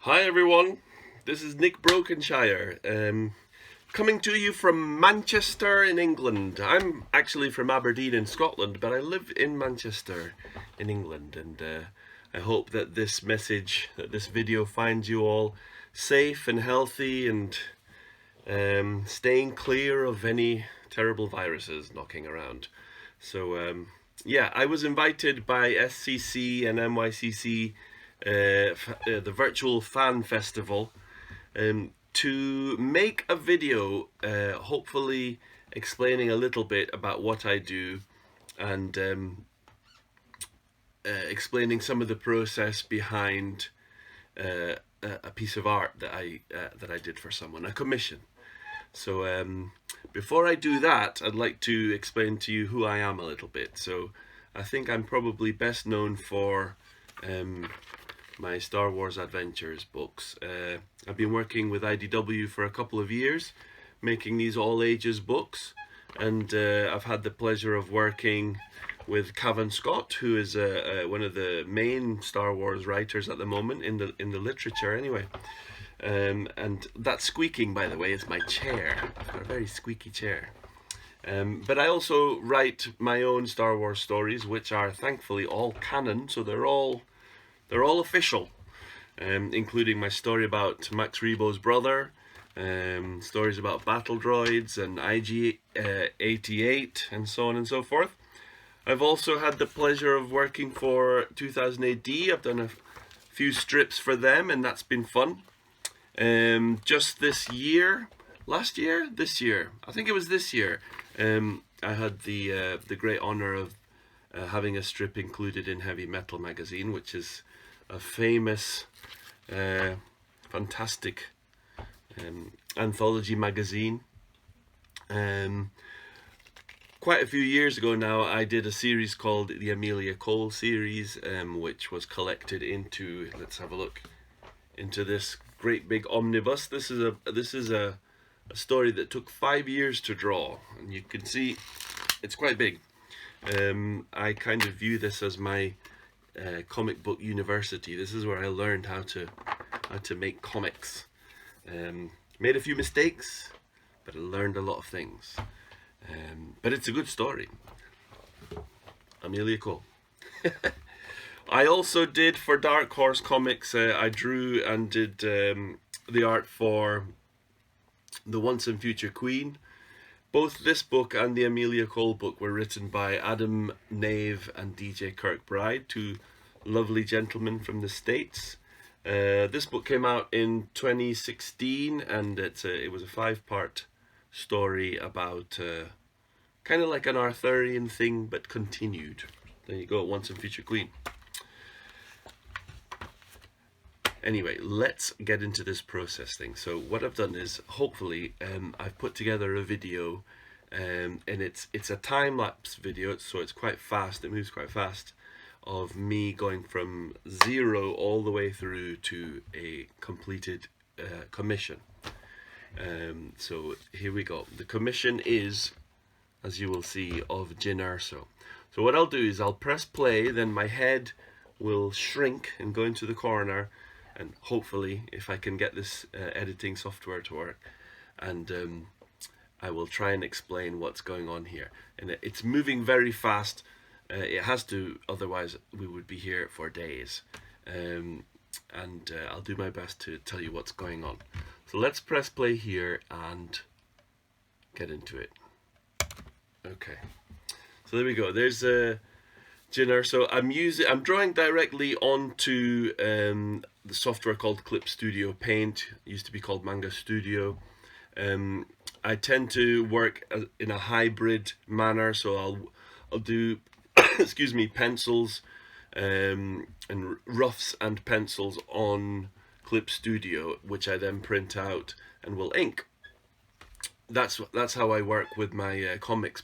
Hi everyone, this is Nick Brokenshire, coming to you from Manchester in England. I'm actually from Aberdeen in Scotland, but I live in Manchester in England, and I hope that this message, that this video finds you all safe and healthy and staying clear of any terrible viruses knocking around. So yeah, I was invited by SCC and MYCC, the virtual fan festival, to make a video, hopefully explaining a little bit about what I do, and explaining some of the process behind a piece of art that I did for someone, a commission. So before I do that, I'd like to explain to you who I am a little bit. So I think I'm probably best known for my Star Wars Adventures books. I've been working with IDW for a couple of years, making these all ages books, and I've had the pleasure of working with Cavan Scott, who is one of the main Star Wars writers at the moment in the literature anyway. And that squeaking, by the way, is my chair. I've got a very squeaky chair. But I also write my own Star Wars stories, which are thankfully all canon, so they're all official, including my story about Max Rebo's brother, stories about battle droids and IG-88, and so on and so forth. I've also had the pleasure of working for 2000 AD. I've done a few strips for them, and that's been fun. Just this year, this year, I think it was this year, I had the great honor of having a strip included in Heavy Metal magazine, which is a famous, fantastic anthology magazine. Quite a few years ago now, I did a series called the Amelia Cole series, which was collected into, let's have a look, into this great big omnibus. This is a story that took 5 years to draw, and you can see it's quite big. I kind of view this as my comic book university. This is where I learned how to make comics. Made a few mistakes, but I learned a lot of things. But it's a good story. Amelia Cole. I also did for Dark Horse Comics, I drew and did the art for The Once and Future Queen. Both this book and the Amelia Cole book were written by Adam Nave and DJ Kirkbride, two lovely gentlemen from the States. This book came out in 2016, and it was a 5-part story about kind of like an Arthurian thing, but continued. There you go, Once and Future Queen. Anyway, let's get into this process thing. So what I've done is, hopefully, I've put together a video, and it's a time-lapse video, so it's quite fast, it moves quite fast, of me going from 0 all the way through to a completed commission. So here we go. The commission is, as you will see, of Jyn Erso. So what I'll do is I'll press play, then my head will shrink and go into the corner, and hopefully, if I can get this editing software to work, and I will try and explain what's going on here. And it's moving very fast. It has to, otherwise we would be here for days. And I'll do my best to tell you what's going on. So let's press play here and get into it. Okay. So there we go. There's Jyn Erso. I'm drawing directly onto the software called Clip Studio Paint. It used to be called Manga Studio. I tend to work in a hybrid manner, so I'll do excuse me, pencils and roughs and pencils on Clip Studio, which I then print out and will ink. That's how I work with my comic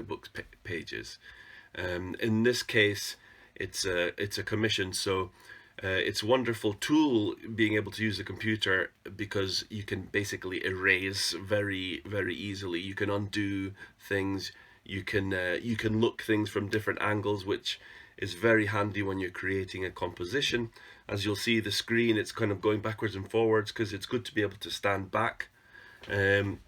books pages. In this case, it's a commission, so it's a wonderful tool being able to use the computer, because you can basically erase very easily. You can undo things. You can look things from different angles, which is very handy when you're creating a composition. as you'll see the screen, it's kind of going backwards and forwards because it's good to be able to stand back and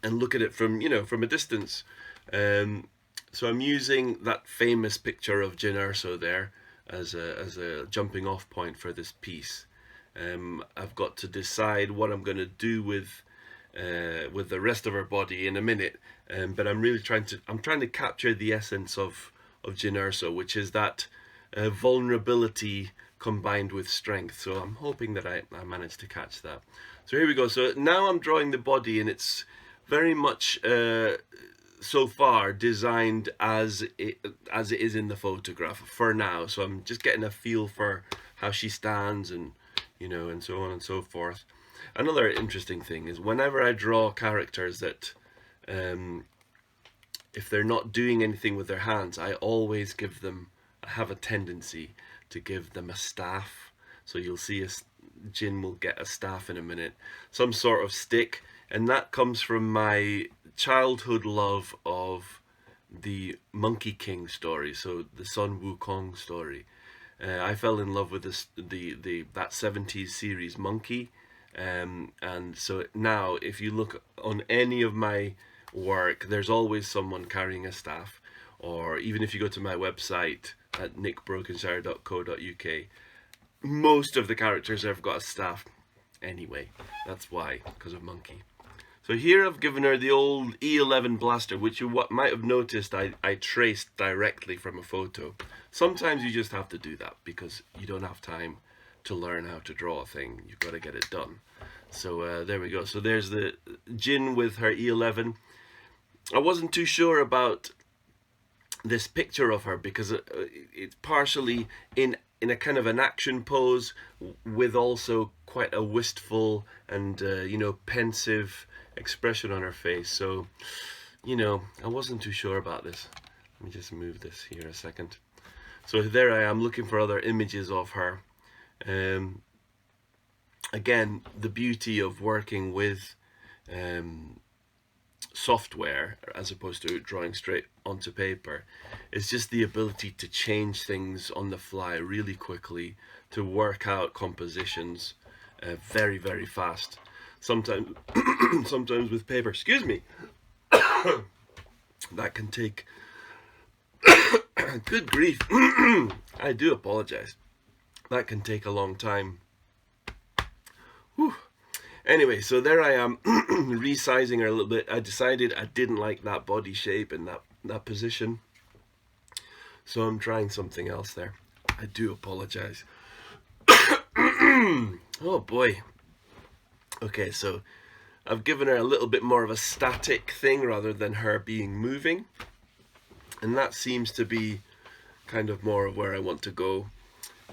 look at it from, from a distance. So I'm using that famous picture of Jin Erso there as a jumping off point for this piece. I've got to decide what I'm going to do with the rest of her body in a minute, but I'm really trying to capture the essence of Jin Erso, which is that vulnerability combined with strength. So I'm hoping that I managed to catch that. So here we go. So now I'm drawing the body, and it's very much so far designed as it is in the photograph for now. So I'm just getting a feel for how she stands, and and so on and so forth. Another interesting thing is whenever I draw characters that if they're not doing anything with their hands, I always have a tendency to give them a staff. So you'll see Jin will get a staff in a minute, some sort of stick, and that comes from my childhood love of the Monkey King story, so the Sun Wukong story. I fell in love with that 70s series Monkey, and so now if you look on any of my work, there's always someone carrying a staff, or even if you go to my website at nickbrokenshire.co.uk, most of the characters have got a staff anyway. That's why, because of Monkey. So here I've given her the old E11 blaster, which you might have noticed I traced directly from a photo. Sometimes you just have to do that because you don't have time to learn how to draw a thing. You've got to get it done. So there we go. So there's the Jin with her E11. I wasn't too sure about this picture of her because it's partially in a kind of an action pose with also quite a wistful and pensive expression on her face. So I wasn't too sure about this. Let me just move this here a second. So there I am looking for other images of her. Again, the beauty of working with software as opposed to drawing straight onto paper is just the ability to change things on the fly really quickly, to work out compositions very, very fast. Sometimes sometimes with paper, excuse me, that can take good grief. I do apologize. That can take a long time. Whew. Anyway, so there I am resizing her a little bit. I decided I didn't like that body shape and that position, so I'm trying something else there. I do apologize. Oh boy. Okay, so I've given her a little bit more of a static thing rather than her being moving, and that seems to be kind of more of where I want to go.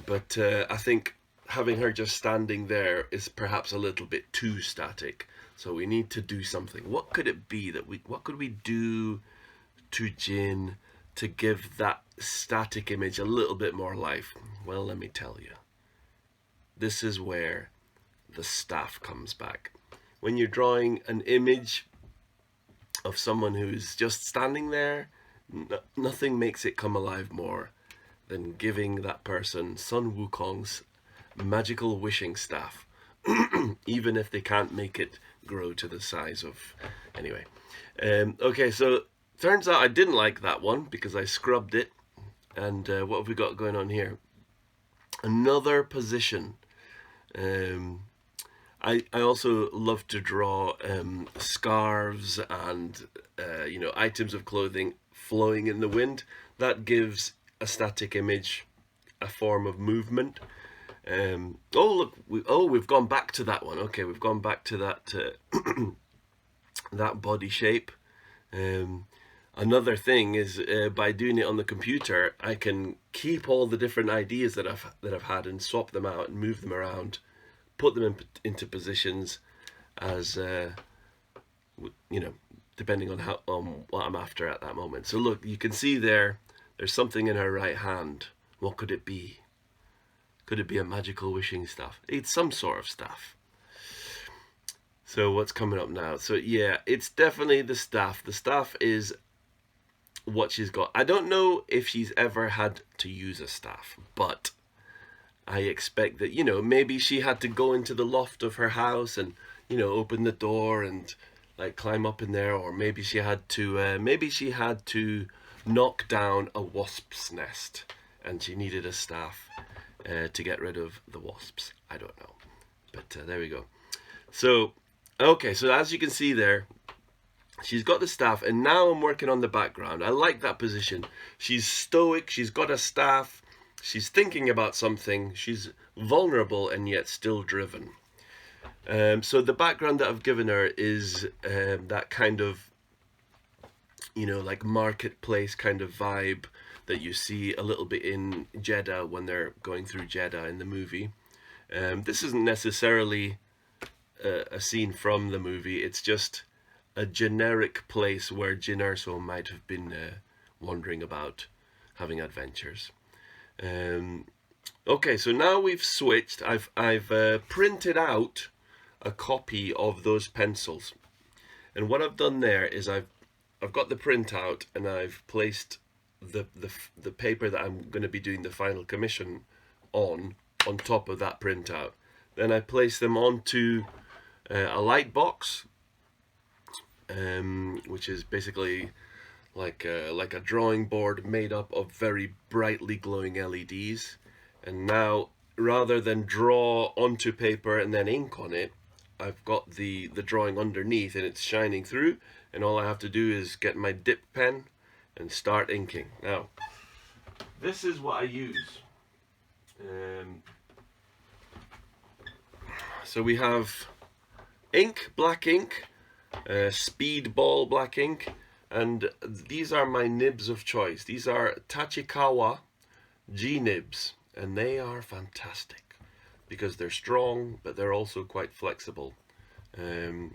But I think having her just standing there is perhaps a little bit too static. So we need to do something. What could it be what could we do to Jin to give that static image a little bit more life? Well, let me tell you. This is where the staff comes back. When you're drawing an image of someone who's just standing there, nothing makes it come alive more than giving that person Sun Wukong's magical wishing staff, even if they can't make it grow to the size of... Anyway, okay, so turns out I didn't like that one because I scrubbed it. And what have we got going on here? Another position. I also love to draw scarves and items of clothing flowing in the wind. That gives a static image a form of movement. Oh look, we've gone back to that one. Okay, we've gone back to that that body shape. Another thing is by doing it on the computer, I can keep all the different ideas that I've had and swap them out and move them around, put them into positions as depending on what I'm after at that moment. So look, you can see there's something in her right hand. What could it be? Could it be a magical wishing staff? It's some sort of staff. So what's coming up now? So yeah, it's definitely the staff. The staff is what she's got. I don't know if she's ever had to use a staff, but I expect that, you know, maybe she had to go into the loft of her house and, you know, open the door and like climb up in there, or maybe she had to knock down a wasp's nest and she needed a staff to get rid of the wasps. I don't know, but there we go. So okay, so as you can see there, she's got the staff, and now I'm working on the background. I like that position. She's stoic, she's got a staff, she's thinking about something, she's vulnerable and yet still driven. So the background that I've given her is that kind of, you know, like marketplace kind of vibe that you see a little bit in Jeddah when they're going through Jeddah in the movie. This isn't necessarily a scene from the movie, it's just a generic place where Jin Erso might have been wandering about, having adventures. Okay, so now we've switched. I've printed out a copy of those pencils, and what I've done there is I've got the printout and I've placed the paper that I'm going to be doing the final commission on top of that printout. Then I place them onto a light box, which is basically like a drawing board made up of very brightly glowing LEDs. And now, rather than draw onto paper and then ink on it, I've got the drawing underneath and it's shining through, and all I have to do is get my dip pen and start inking. Now, this is what I use. So we have ink, black ink, speedball black ink, and these are my nibs of choice. These are Tachikawa G nibs, and they are fantastic because they're strong, but they're also quite flexible. And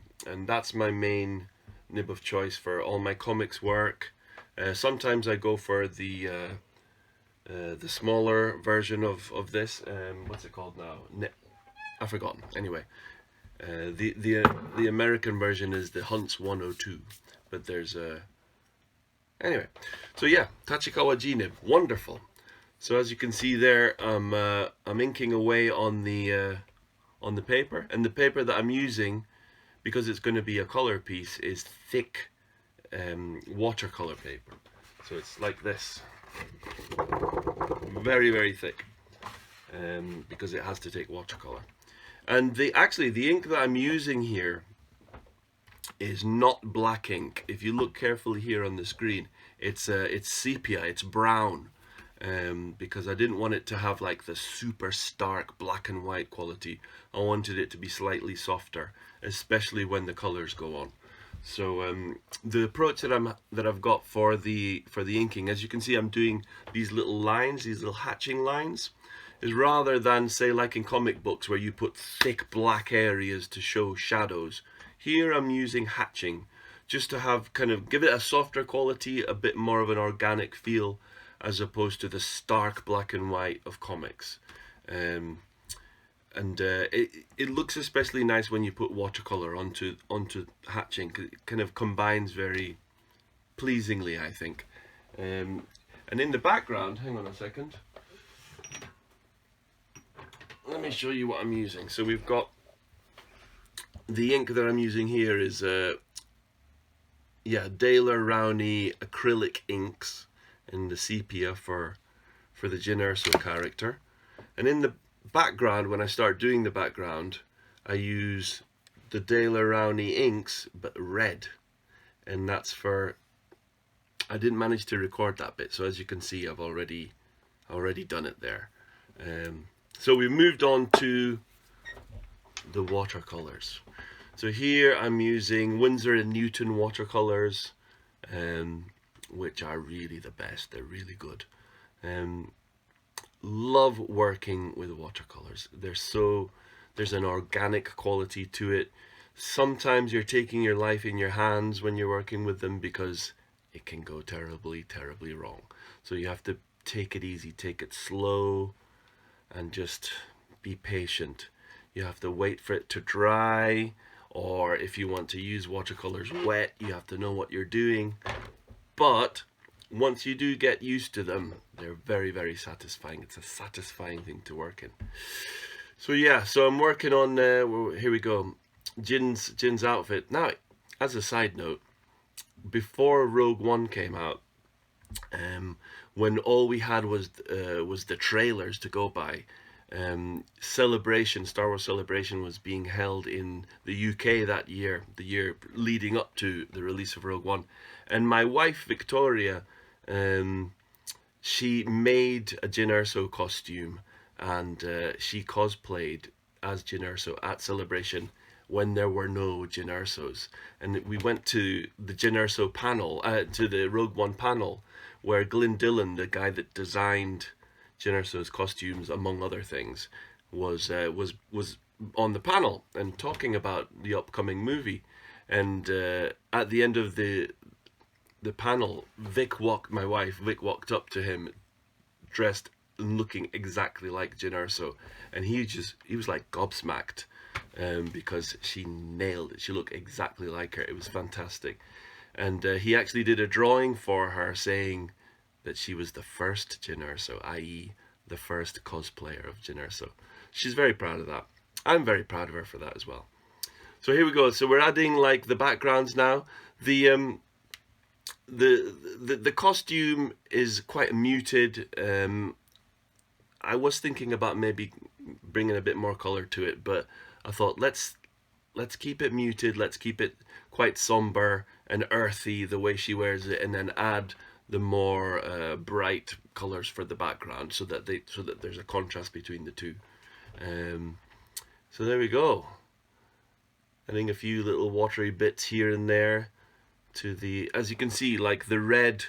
that's my main nib of choice for all my comics work. Sometimes I go for the smaller version of this. What's it called now? I've forgotten. Anyway, the American version is the Hunts 102, but there's anyway. So yeah, Tachikawa G nib, wonderful. So as you can see there, I'm inking away on the paper, and the paper that I'm using, because it's going to be a color piece, is thick watercolor paper. So it's like this, very, very thick, because it has to take watercolor. And the ink that I'm using here is not black ink. If you look carefully here on the screen, it's sepia, it's brown. Because I didn't want it to have like the super stark black and white quality. I wanted it to be slightly softer, especially when the colors go on. So the approach that I've got for the inking, as you can see, I'm doing these little lines, these little hatching lines, is rather than say like in comic books where you put thick black areas to show shadows. Here I'm using hatching just to have give it a softer quality, a bit more of an organic feel, as opposed to the stark black and white of comics. It looks especially nice when you put watercolor onto hatching. It kind of combines very pleasingly, I think. And in the background, hang on a second, let me show you what I'm using. So we've got the ink that I'm using here is Daler Rowney acrylic inks, and the sepia for the Jin Erso character. And in the background, when I start doing the background, I use the Daler Rowney inks, but red. And that's for, I didn't manage to record that bit, so as you can see, I've already done it there. So we moved on to the watercolors. So here I'm using Winsor & Newton watercolors, which are really the best. They're really good. Love working with watercolors. There's an organic quality to it. Sometimes you're taking your life in your hands when you're working with them because it can go terribly, terribly wrong. So you have to take it easy, take it slow, and just be patient. You have to wait for it to dry, or if you want to use watercolors wet, you have to know what you're doing. But once you do get used to them, they're very, very satisfying. It's a satisfying thing to work in. So yeah, so I'm working on, here we go, Jin's outfit. Now, as a side note, before Rogue One came out, when all we had was the trailers to go by, Celebration, Star Wars Celebration was being held in the UK that year, the year leading up to the release of Rogue One. And my wife, Victoria, she made a Jyn Erso costume, and she cosplayed as Jyn Erso at Celebration when there were no Jyn Ersos. And we went to the Jyn Erso panel, to the Rogue One panel, where Glyn Dillon, the guy that designed Jyn Erso's costumes, among other things, was on the panel and talking about the upcoming movie. And at the end of the panel, my wife Vic walked up to him, dressed and looking exactly like Jyn Erso, and he was like gobsmacked, because she nailed it. She looked exactly like her. It was fantastic. And he actually did a drawing for her saying that she was the first Jyn Erso, i.e. the first cosplayer of Jyn Erso. She's very proud of that. I'm very proud of her for that as well. So here we go. So we're adding like the backgrounds now. The costume is quite muted. I was thinking about maybe bringing a bit more color to it, but I thought let's keep it muted. Let's keep it quite somber and earthy the way she wears it, and then add the more bright colors for the background, so that there's a contrast between the two. So there we go. Adding a few little watery bits here and there to the, as you can see, like the red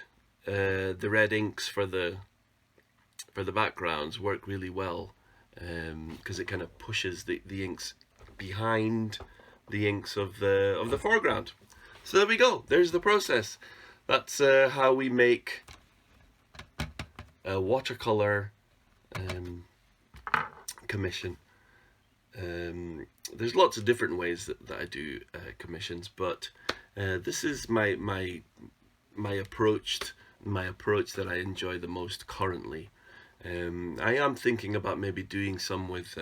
inks for the backgrounds work really well, because it kind of pushes the inks behind the inks of the foreground. So there we go. There's the process. That's how we make a watercolor commission. There's lots of different ways that I do commissions, but this is my approach that I enjoy the most currently. I am thinking about maybe doing some with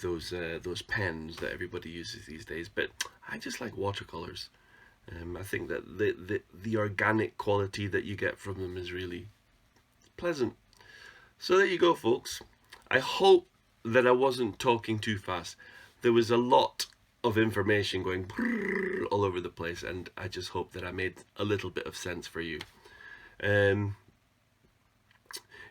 those pens that everybody uses these days, but I just like watercolors. I think that the organic quality that you get from them is really pleasant. So there you go, folks. I hope that I wasn't talking too fast. There was a lot of information going all over the place, and I just hope that I made a little bit of sense for you. In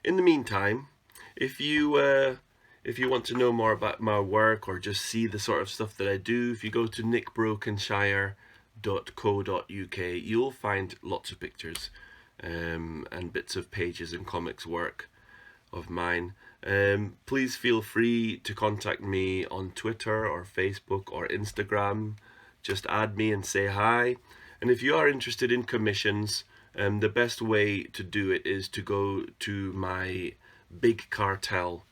the meantime, if you want to know more about my work, or just see the sort of stuff that I do, if you go to nickbrokenshire.co.uk, you'll find lots of pictures and bits of pages and comics work of mine. Please feel free to contact me on Twitter or Facebook or Instagram. Just add me and say hi. And if you are interested in commissions, the best way to do it is to go to my Big Cartel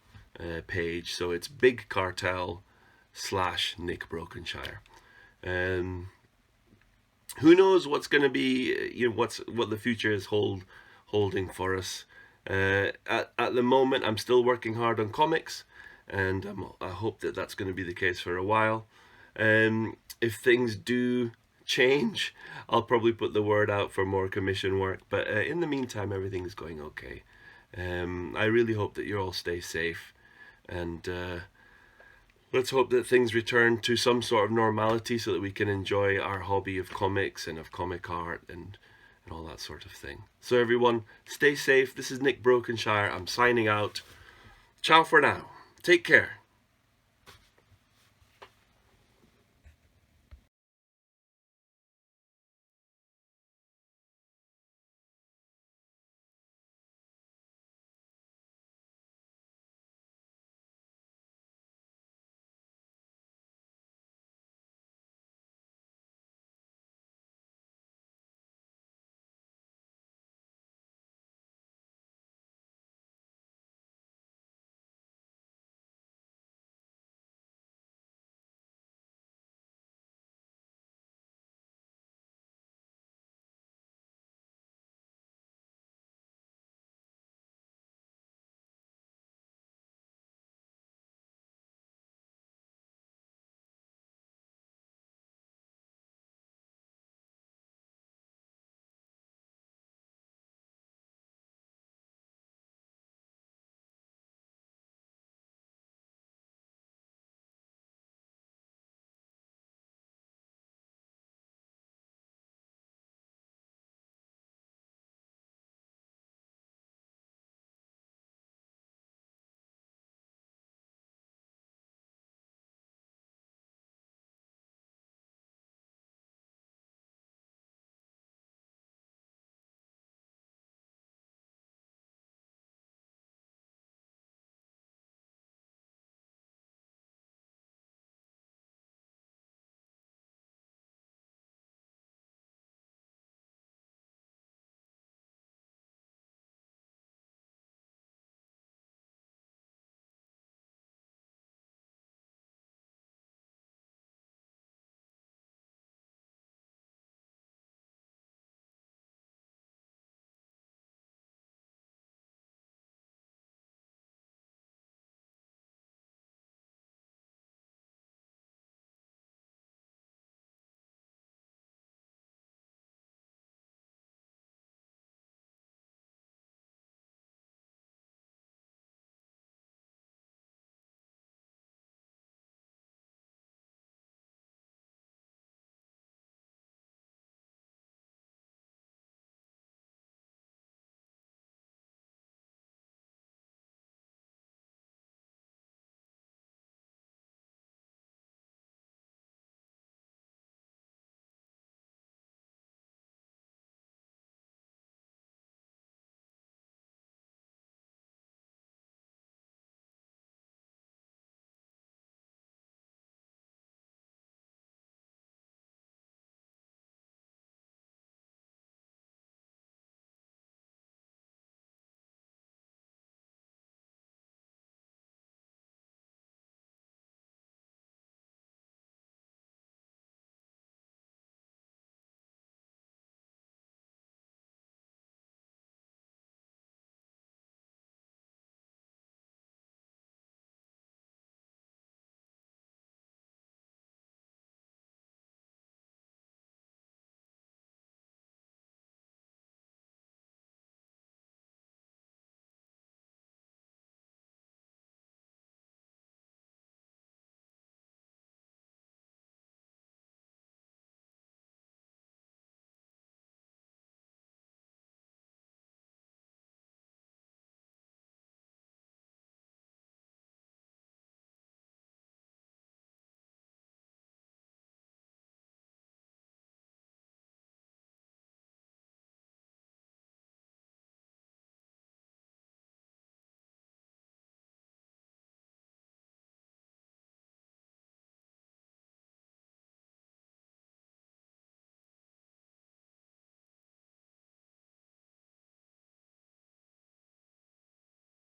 page. So it's Big Cartel /Nick Brokenshire. Who knows what's going to be, what the future is holding for us. At the moment, I'm still working hard on comics, and I hope that that's going to be the case for a while. If things do change, I'll probably put the word out for more commission work, but in the meantime, everything is going okay. I really hope that you all stay safe, and let's hope that things return to some sort of normality so that we can enjoy our hobby of comics and of comic art and all that sort of thing. So everyone, stay safe. This is Nick Brokenshire. I'm signing out. Ciao for now. Take care.